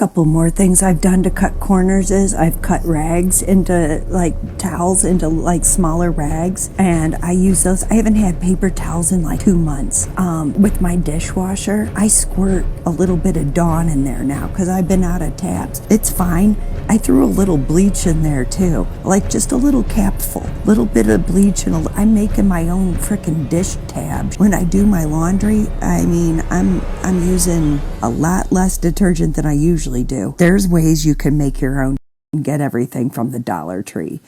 couple more things I've done to cut corners is I've cut rags into like towels into like smaller rags, and I use those. I haven't had paper towels in like 2 months. With my dishwasher, I squirt a little bit of Dawn in there now because I've been out of tabs. It's fine. I threw a little bleach in there too, like just a little capful, little bit of bleach, and I'm making my own freaking dish tab. When I do my laundry, I mean, I'm using a lot less detergent than I usually do. There's ways you can make your own and get everything from the Dollar Tree.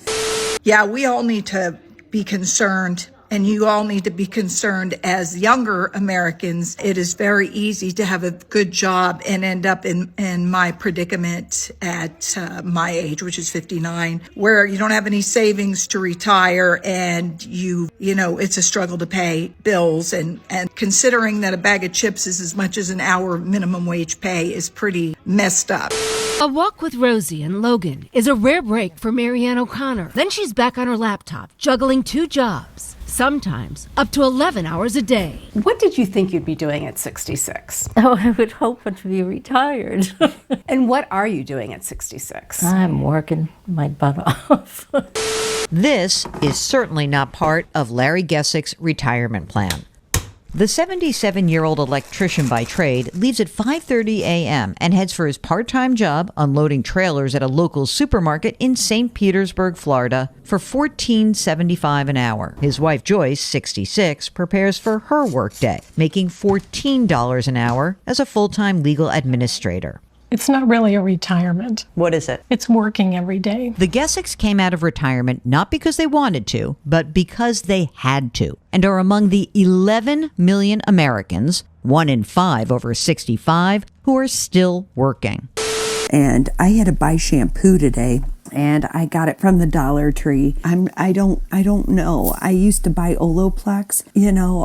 Yeah, we all need to be concerned, and you all need to be concerned as younger Americans. It is very easy to have a good job and end up in my predicament at my age, which is 59, where you don't have any savings to retire, and you know, it's a struggle to pay bills. And considering that a bag of chips is as much as an hour minimum wage pay is pretty messed up. A walk with Rosie and Logan is a rare break for Marianne O'Connor. Then she's back on her laptop, juggling 2 jobs, sometimes up to 11 hours a day. What did you think you'd be doing at 66? Oh, I would hope to be retired. And what are you doing at 66? I'm working my butt off. This is certainly not part of Larry Gessick's retirement plan. The 77-year-old electrician by trade leaves at 5:30 a.m. and heads for his part-time job unloading trailers at a local supermarket in St. Petersburg, Florida, for $14.75 an hour. His wife, Joyce, 66, prepares for her workday, making $14 an hour as a full-time legal administrator. It's not really a retirement. What is it? It's working every day. The Gessicks came out of retirement not because they wanted to, but because they had to, and are among the 11 million Americans, 1 in 5 over 65, who are still working. And I had to buy shampoo today, and I got it from the Dollar Tree. I don't know. I used to buy Olaplex,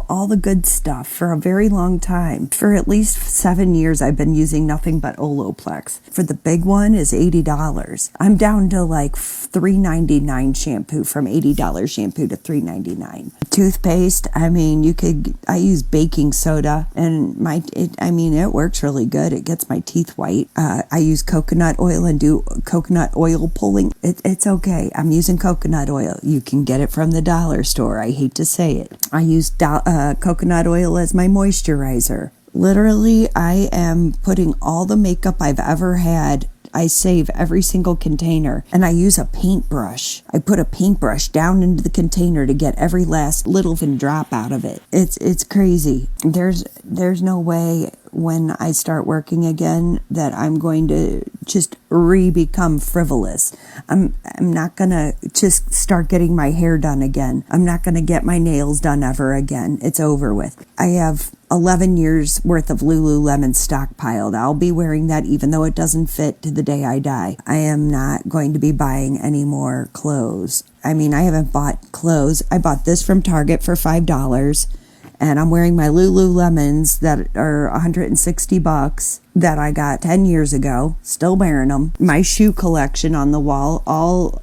all the good stuff for a very long time. For at least 7 years, I've been using nothing but Olaplex. For the big one is $80. I'm down to like $3.99 shampoo, from $80 shampoo to $3.99. Toothpaste, I use baking soda, and it works really good. It gets my teeth white. I use coconut oil and do coconut oil pulling. It's okay. I'm using coconut oil. You can get it from the dollar store. I hate to say it. I use coconut oil as my moisturizer. Literally, I am putting all the makeup I've ever had. I save every single container, and I use a paintbrush. I put a paintbrush down into the container to get every last little drop out of it. It's crazy. There's no way when I start working again that I'm going to just become frivolous. I'm not gonna just start getting my hair done again. I'm not gonna get my nails done ever again. It's over with. I have 11 years worth of Lululemon stockpiled. I'll be wearing that even though it doesn't fit to the day I die. I am not going to be buying any more clothes. I haven't bought clothes. I bought this from Target for $5. And I'm wearing my Lululemons that are $160 that I got 10 years ago. Still wearing them. My shoe collection on the wall, all,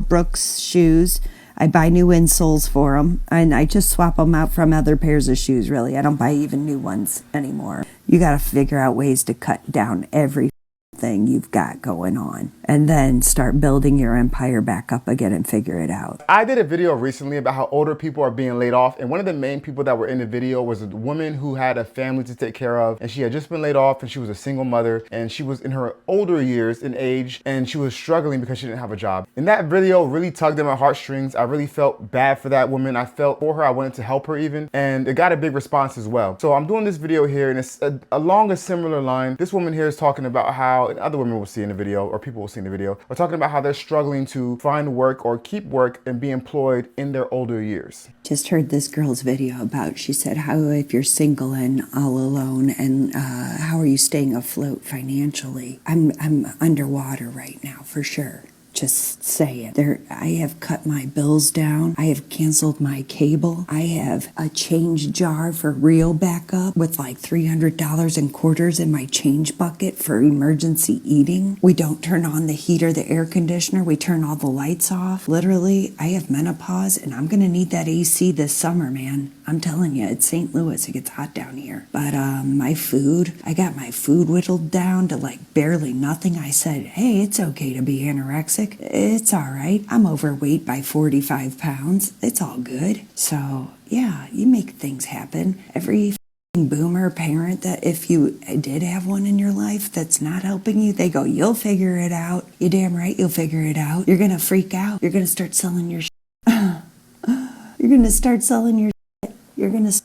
Brooks shoes. I buy new insoles for them, and I just swap them out from other pairs of shoes, really. I don't buy even new ones anymore. You got to figure out ways to cut down every thing you've got going on, and then start building your empire back up again and figure it out. I did a video recently about how older people are being laid off, and one of the main people that were in the video was a woman who had a family to take care of, and she had just been laid off, and she was a single mother, and she was in her older years in age, and she was struggling because she didn't have a job. And that video really tugged at my heartstrings. I really felt bad for that woman. I felt for her. I wanted to help her even, and it got a big response as well. So I'm doing this video here, and it's along a similar line. This woman here is talking about how, and other women will see in the video, or people will see in the video, are talking about how they're struggling to find work or keep work and be employed in their older years. Just heard this girl's video about, she said, how if you're single and all alone, and how are you staying afloat financially? I'm underwater right now, for sure. Just saying. I have cut my bills down. I have canceled my cable. I have a change jar for real backup with like $300 in quarters in my change bucket for emergency eating. We don't turn on the heater, the air conditioner. We turn all the lights off. Literally, I have menopause and I'm going to need that AC this summer, man. I'm telling you, it's St. Louis. It gets hot down here. But my food, I got my food whittled down to like barely nothing. I said, hey, it's okay to be anorexic. It's all right. I'm overweight by 45 pounds. It's all good. So, yeah, you make things happen. Every boomer parent that if you did have one in your life that's not helping you, they go, you'll figure it out. You're damn right you'll figure it out. You're going to freak out. You're going to start selling your You're going to start selling your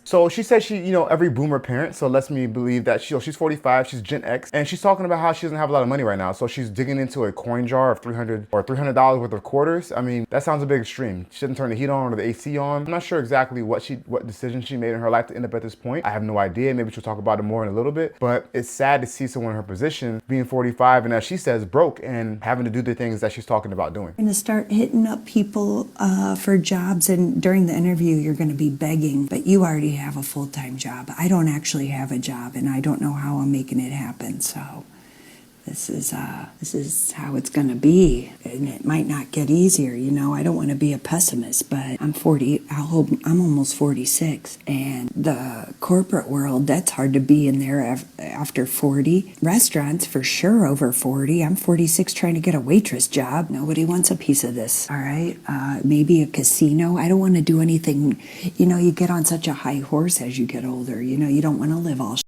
So she said every boomer parent, so lets me believe that she's 45, she's Gen X, and she's talking about how she doesn't have a lot of money right now. So she's digging into a coin jar of $300 worth of quarters. I mean, that sounds a bit extreme. She didn't turn the heat on or the AC on. I'm not sure exactly what decision she made in her life to end up at this point. I have no idea. Maybe she'll talk about it more in a little bit, but it's sad to see someone in her position being 45 and, as she says, broke and having to do the things that she's talking about doing. You're going to start hitting up people for jobs, and during the interview you're going to be begging, but you already have a full-time job. I don't actually have a job, and I don't know how I'm making it happen. So this is how it's going to be, and it might not get easier. I don't want to be a pessimist, but I'm almost 46, and the corporate world, that's hard to be in there after 40. Restaurants for sure over 40. I'm 46 trying to get a waitress job. Nobody wants a piece of this. All right, maybe a casino. I don't want to do anything. You get on such a high horse as you get older. You don't want to live all.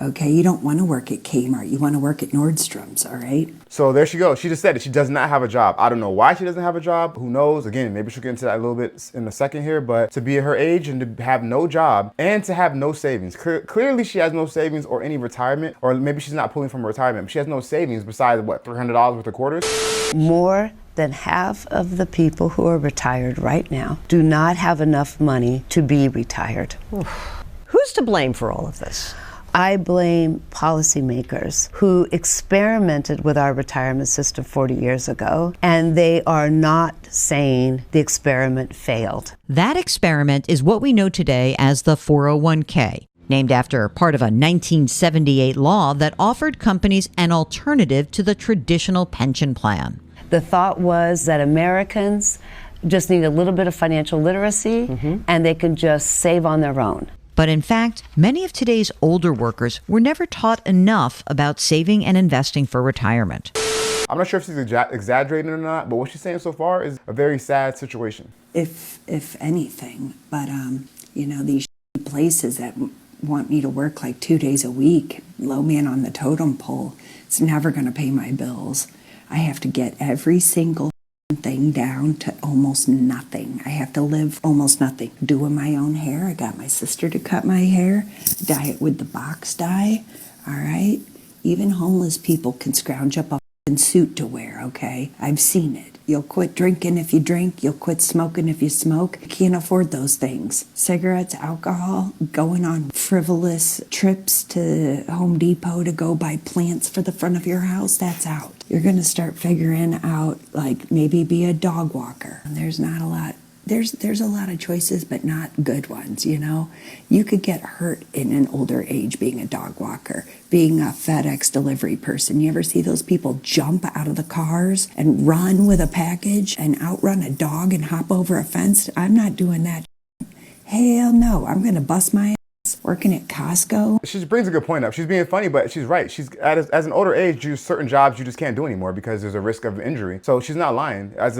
Okay, you don't want to work at Kmart. You want to work at Nordstrom's, all right? So there she goes. She just said it. She does not have a job. I don't know why she doesn't have a job. Who knows? Again, maybe she'll get into that a little bit in a second here, but to be at her age and to have no job and to have no savings. Clearly she has no savings or any retirement, or maybe she's not pulling from retirement. But she has no savings besides, $300 worth of quarters? More than half of the people who are retired right now do not have enough money to be retired. Who's to blame for all of this? I blame policymakers who experimented with our retirement system 40 years ago, and they are not saying the experiment failed. That experiment is what we know today as the 401k, named after part of a 1978 law that offered companies an alternative to the traditional pension plan. The thought was that Americans just need a little bit of financial literacy, and they can just save on their own. But in fact, many of today's older workers were never taught enough about saving and investing for retirement. I'm not sure if she's exaggerating or not, but what she's saying so far is a very sad situation. If anything, but these places that want me to work like 2 days a week, low man on the totem pole, it's never going to pay my bills. I have to get every single thing down to almost nothing. I have to live almost nothing. Doing my own hair. I got my sister to cut my hair. Dye it with the box dye. All right. Even homeless people can scrounge up a suit to wear. Okay. I've seen it. You'll quit drinking if you drink. You'll quit smoking if you smoke. You can't afford those things. Cigarettes, alcohol, going on frivolous trips to Home Depot to go buy plants for the front of your house, that's out. You're going to start figuring out, like, maybe be a dog walker. And there's not a lot. There's a lot of choices, but not good ones, You could get hurt in an older age being a dog walker, being a FedEx delivery person. You ever see those people jump out of the cars and run with a package and outrun a dog and hop over a fence? I'm not doing that. Hell no, I'm going to bust my ass working at Costco. She brings a good point up. She's being funny, but she's right. She's as an older age, certain jobs you just can't do anymore because there's a risk of injury. So she's not lying. As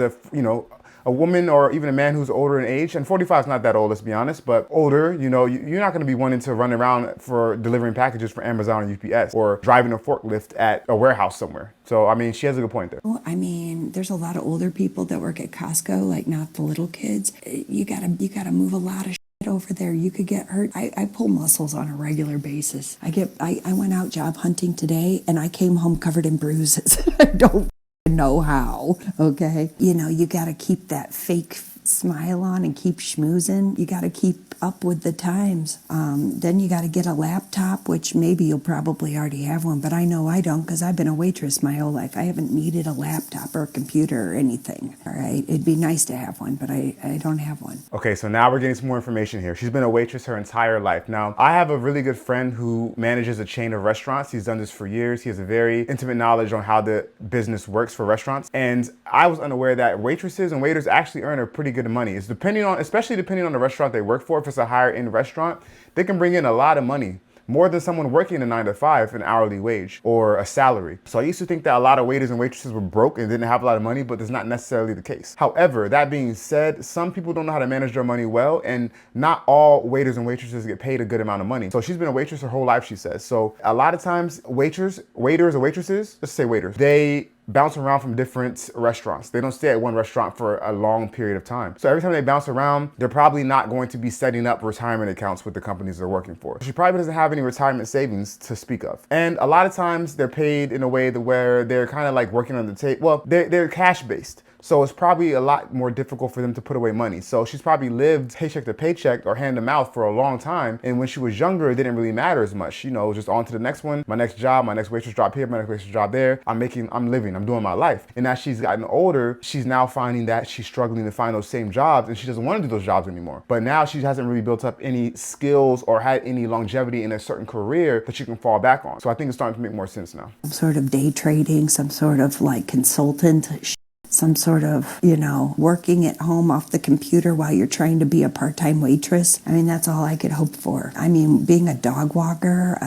a woman or even a man who's older in age, and 45 is not that old, let's be honest, but older, you're not going to be wanting to run around for delivering packages for Amazon or UPS or driving a forklift at a warehouse somewhere. So, I mean, she has a good point there. Well, I mean, there's a lot of older people that work at Costco, like not the little kids. You gotta move a lot of shit over there. You could get hurt. I pull muscles on a regular basis. I went out job hunting today and I came home covered in bruises. I don't know how, okay? You got to keep that fake smile on and keep schmoozing. You got to keep up with the times. Then you got to get a laptop, which maybe you'll probably already have one, but I know I don't because I've been a waitress my whole life. I haven't needed a laptop or a computer or anything. All right, it'd be nice to have one, but I don't have one. Okay, so now we're getting some more information here. She's been a waitress her entire life. Now, I have a really good friend who manages a chain of restaurants. He's done this for years. He has a very intimate knowledge on how the business works for restaurants. And I was unaware that waitresses and waiters actually earn a pretty good money. It's especially depending on the restaurant they work for. If it's a higher end restaurant, they can bring in a lot of money. More than someone working a 9 to 5, an hourly wage or a salary. So I used to think that a lot of waiters and waitresses were broke and didn't have a lot of money, but that's not necessarily the case. However, that being said, some people don't know how to manage their money well, and not all waiters and waitresses get paid a good amount of money. So she's been a waitress her whole life, she says. So a lot of times waiters or waitresses, let's say waiters, they bounce around from different restaurants. They don't stay at one restaurant for a long period of time. So every time they bounce around, they're probably not going to be setting up retirement accounts with the companies they're working for. She probably doesn't have any retirement savings to speak of. And a lot of times they're paid in a way where they're kind of like working on the table. Well, they're cash based. So it's probably a lot more difficult for them to put away money. So she's probably lived paycheck to paycheck or hand to mouth for a long time. And when she was younger, it didn't really matter as much. You know, just on to the next one, my next job, my next waitress job here, my next waitress job there. I'm living, I'm doing my life. And as she's gotten older, she's now finding that she's struggling to find those same jobs and she doesn't want to do those jobs anymore. But now she hasn't really built up any skills or had any longevity in a certain career that she can fall back on. So I think it's starting to make more sense now. Some sort of day trading, some sort of like consultant, some sort of, working at home off the computer while you're trying to be a part-time waitress. I mean, that's all I could hope for. I mean, being a dog walker,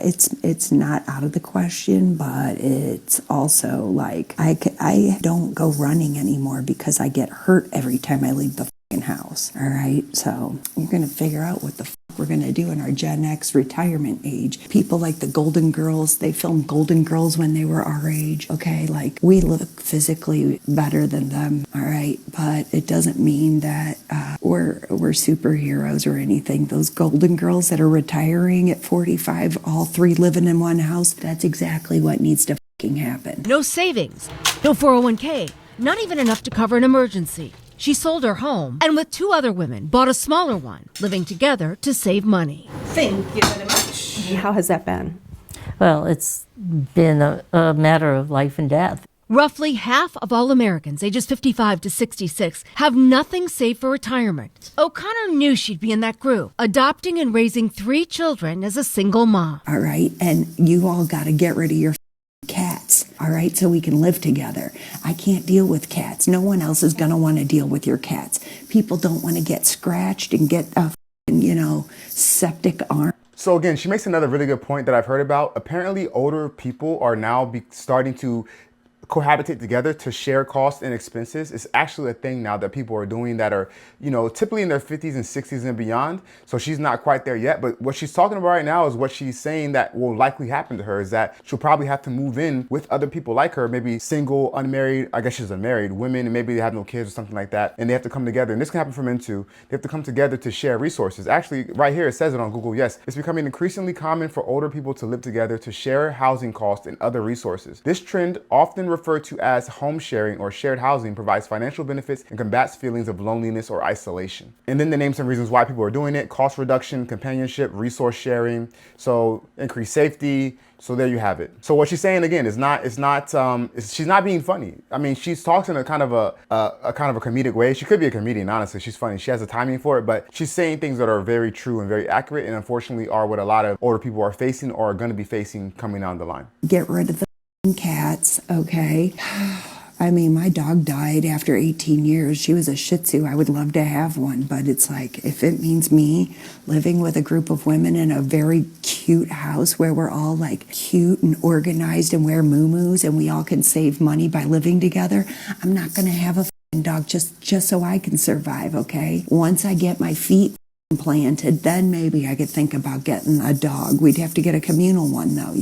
it's not out of the question, but it's also like, I don't go running anymore because I get hurt every time I leave the house. All right, so we're going to figure out what the we're going to do in our Gen X retirement age. People like the Golden Girls, they filmed Golden Girls when they were our age. Okay, like we look physically better than them. All right, but it doesn't mean that we're superheroes or anything. Those Golden Girls that are retiring at 45, all three living in one house, that's exactly what needs to fucking happen. No savings, no 401k, not even enough to cover an emergency. She sold her home and with two other women bought a smaller one, living together to save money. Thank you very much. How has that been? Well, it's been a matter of life and death. Roughly half of all Americans ages 55 to 66 have nothing saved for retirement. O'Connor knew she'd be in that group, adopting and raising 3 children as a single mom. All right, and you all got to get rid of your cats, all right, so we can live together. I can't deal with cats. No one else is going to want to deal with your cats. People don't want to get scratched and get a, septic arm. So again, she makes another really good point that I've heard about. Apparently, older people are now starting to cohabitate together to share costs and expenses. It's actually a thing now that people are doing that are, typically in their 50s and 60s and beyond. So she's not quite there yet. But what she's talking about right now is what she's saying that will likely happen to her is that she'll probably have to move in with other people like her, maybe single, unmarried, I guess she's unmarried women, and maybe they have no kids or something like that. And they have to come together. And this can happen for men too. They have to come together to share resources. Actually, right here, it says it on Google. Yes, it's becoming increasingly common for older people to live together to share housing costs and other resources. This trend, often referred to as home sharing or shared housing, provides financial benefits and combats feelings of loneliness or isolation. And then they name some reasons why people are doing it: cost reduction, companionship, resource sharing, so increased safety. So there you have it. So what she's saying again is she's not being funny. I mean, she's talking in a kind of a comedic way. She could be a comedian, honestly. She's funny. She has the timing for it, but she's saying things that are very true and very accurate, and unfortunately are what a lot of older people are facing or are going to be facing coming down the line. Get rid of the cats, okay? I mean, my dog died after 18 years. She was a Shih Tzu. I would love to have one, but it's like, if it means me living with a group of women in a very cute house where we're all like cute and organized and wear muumuus and we all can save money by living together, I'm not going to have a dog just so I can survive, okay? Once I get my feet planted, then maybe I could think about getting a dog. We'd have to get a communal one though,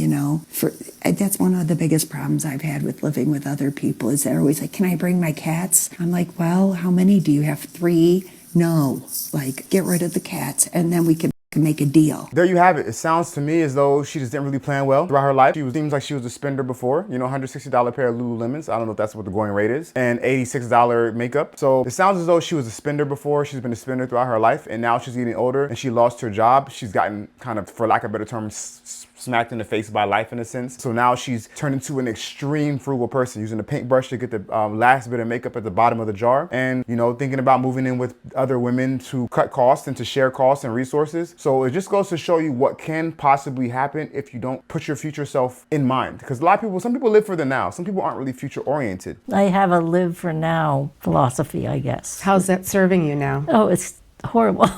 that's one of the biggest problems I've had with living with other people is they're always like, can I bring my cats? I'm like, well, how many do you have? 3? No, like get rid of the cats and then we can make a deal. There you have it. It sounds to me as though she just didn't really plan well throughout her life. Seems like she was a spender before. You know, $160 pair of Lululemons. I don't know if that's what the going rate is. And $86 makeup. So it sounds as though she was a spender before. She's been a spender throughout her life. And now she's getting older and she lost her job. She's gotten kind of, for lack of a better term, smacked in the face by life in a sense. So now she's turned into an extreme frugal person, using a paintbrush to get the last bit of makeup at the bottom of the jar. And, you know, thinking about moving in with other women to cut costs and to share costs and resources. So it just goes to show you what can possibly happen if you don't put your future self in mind. Because some people live for the now. Some people aren't really future oriented. I have a live for now philosophy, I guess. How's that serving you now? Oh, it's horrible.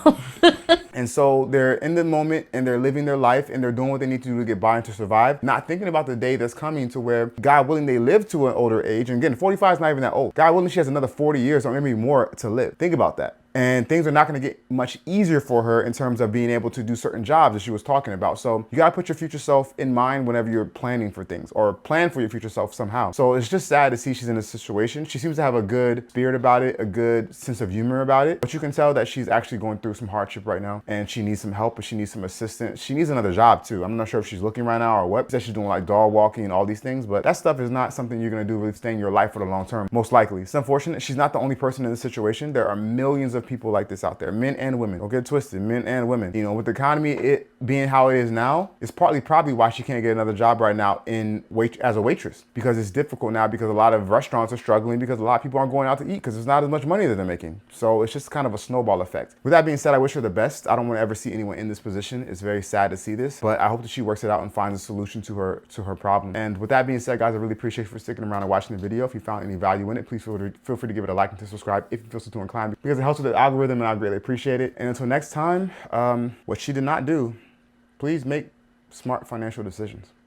And so they're in the moment and they're living their life and they're doing what they need to do to get by and to survive, not thinking about the day that's coming to where, God willing, they live to an older age. And again, 45 is not even that old. God willing, she has another 40 years or maybe more to live. Think about that. And things are not going to get much easier for her in terms of being able to do certain jobs that she was talking about. So you got to put your future self in mind whenever you're planning for things, or plan for your future self somehow. So it's just sad to see she's in this situation. She seems to have a good spirit about it, a good sense of humor about it, but you can tell that she's actually going through some hardship right now and she needs some help, but she needs some assistance. She needs another job too. I'm not sure if she's looking right now or what. She said she's doing like dog walking and all these things, but that stuff is not something you're going to do really stay in your life for the long term, most likely. It's unfortunate. She's not the only person in this situation. There are millions of people like this out there, men and women. Don't get it twisted, men and women. You know, with the economy it being how it is now, it's probably why she can't get another job right now as a waitress, because it's difficult now, because a lot of restaurants are struggling, because a lot of people aren't going out to eat because there's not as much money that they're making. So it's just kind of a snowball effect. With that being said, I wish her the best. I don't want to ever see anyone in this position. It's very sad to see this, but I hope that she works it out and finds a solution to her problem. And with that being said, guys, I really appreciate you for sticking around and watching the video. If you found any value in it, please feel free to give it a like and to subscribe if you feel so too inclined, because it helps with the algorithm and I greatly appreciate it. And until next time, what she did not do, please make smart financial decisions.